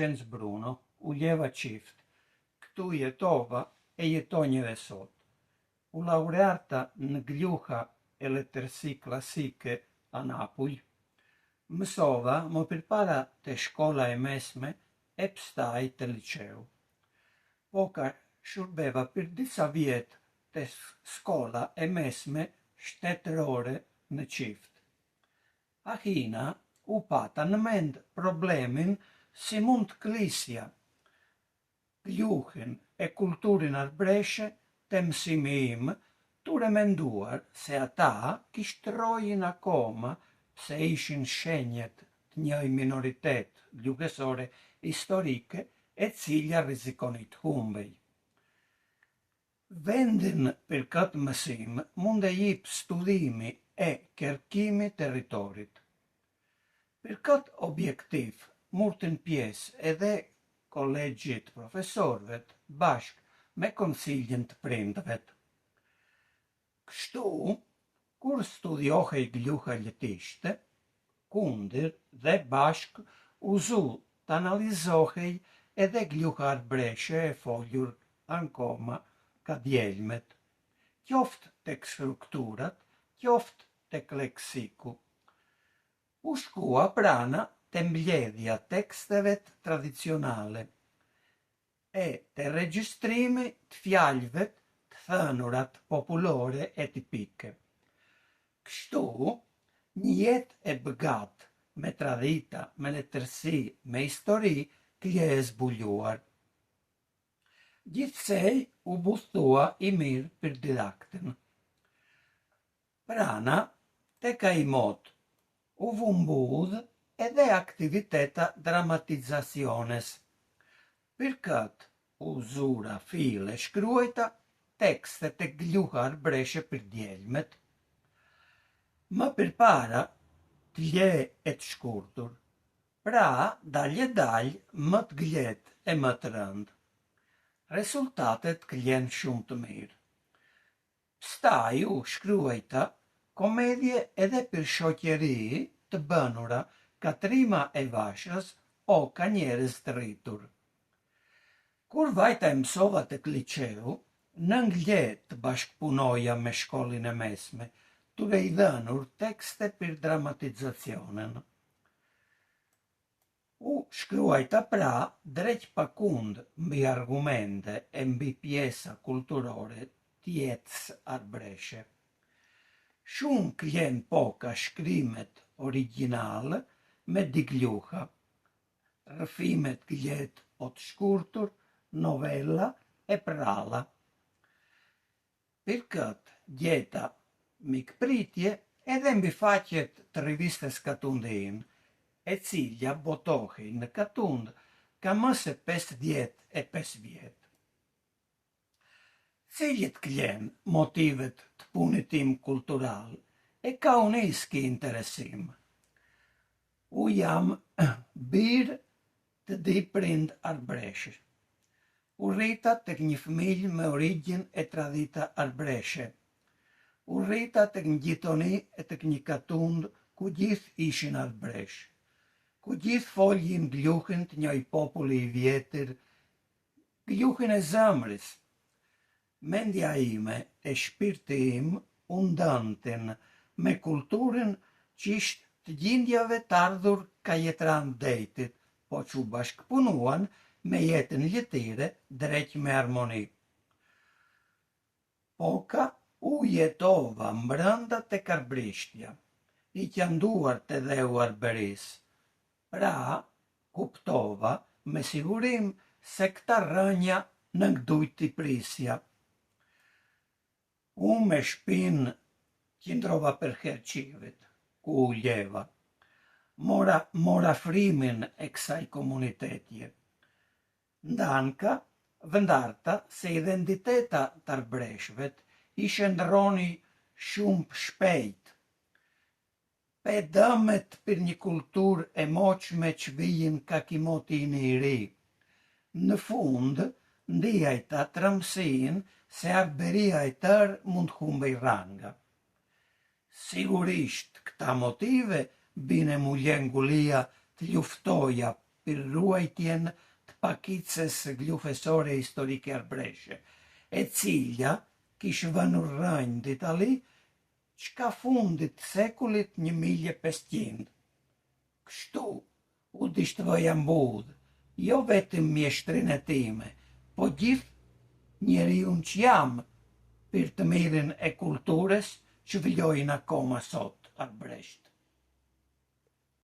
Vincenzo Bruno, u ljeva qift. Këtu jetova e jeton edhe sot. U laureata në gjuha e letërsi klasike a Napulj. Mësova më përpara të shkolla e mesme e pastaj të liceu. Poka shërbeva për disa vjet të shkolla e mesme shtetërore në qift. Ahina u pata në mend problemin si mund të klisja gjuhën e kulturin arbëreshe të mësimi im, ture menduar se ata kishtrojin akoma pse ishin shenjet të një minoritet gjuhësore historike e cilja rrezikoni të humbej. Vendin për këtë mësim mund e jip studimi e kërkimi territorit. Për këtë objektiv murtin pjesë edhe kolegjit profesorëve bashk me konsiljin të prindëvet. Kështu, kur studiohej gjuha letishte, kundër dhe bashk uzu të analizohej edhe gjuha arbëreshe e foljur ankoma ka djelmet, qoftë tek strukturat, qoftë tek leksiku. U shkua prana të mbledhja teksteve tradicionale e të regjistrimi të fjalëve të thënurat populore e tipike. Kështu, një jetë e bëgat me tradita, me letërsi, me histori, t'je e zbuluar. Gjithsej u buftua i mirë për didaktën. Prana, tek ai mot, u vumbudh edhe aktiviteta dramatizaciones. Për këtë, u zura file shkruajta tekste të gjuha arbëreshe për djelmet. Më përpara, t'je e të shkurtur, pra dalje më të glet e më të rënd. Rezultatet këllen shumë të mirë. Pastaj u shkruajta komedje edhe për shoqëri të bënura ka Trima e Vashës o ka njerëz të rritur. Kur vajta e mësova tek liceu, në ngjet të bashkëpunoja me shkollin e mesme, ture i dhënur tekste për dramatizacionin. U shkruajta pra drejt pakund mbi argumente e mbi pjesa kulturore të jetës arbëreshe. Shumë kljen poka shkrimet original me digluha, rrëfimet glet o të shkurtur, novella e pralla. Për këtë gjeta mikpritje edhe mbi faqet të rivistes Katundin, e cilja botohej në Katund ka më se 55 vjet. Cilit kljen motivet të punit tim kultural e ka unë iski interesim. U jam birë të di prind arbëreshe. U rrita tek një fëmijë me origjen e tradita arbëreshe. U rrita tek një gjitoni e tek një Katund ku gjithë ishin arbëresh, ku gjithë foljin gjuhën të njëj populli i vjetër, gjuhën e zemrës. Mendja ime e shpirti im u ndënten me kulturën që ishtë të gjindjave të ardhur ka jetran dejtit, po që u bashkëpunuan me jetën letire drejt me harmoni. Poka u jetova mbrënda tek arbërishtja, i qanduar të dheu arbëris. Pra, kuptova me sigurim se këta rënja në ngdujt i prisja. U me shpin qindrova për Herqivit, ku u ljeva. Mora frimin e kësaj komunitetje. Ndanka, vëndarta se identiteta të arbëreshvet ishe ndroni shumë shpejt. Pe dëmet për një kultur e moqme që vijin ka kimotin i ri. Në fund, ndijajta tërëmsin se arberia e tërë mund humbej ranga. Sigurisht, këta motive bine mu ljengulia të luftoja për ruajtjen të pakicës gljufesore historike arbreshe, e cilja kishte vënë rënë d'Itali çka fundit të sekullit 1500. Kështu u dishtëvoja mbudh, jo vetëm mjeshtrin e time, po gjithë njeriun që jam, për të mirën e kulturës që vlojnë akoma sot arbresht.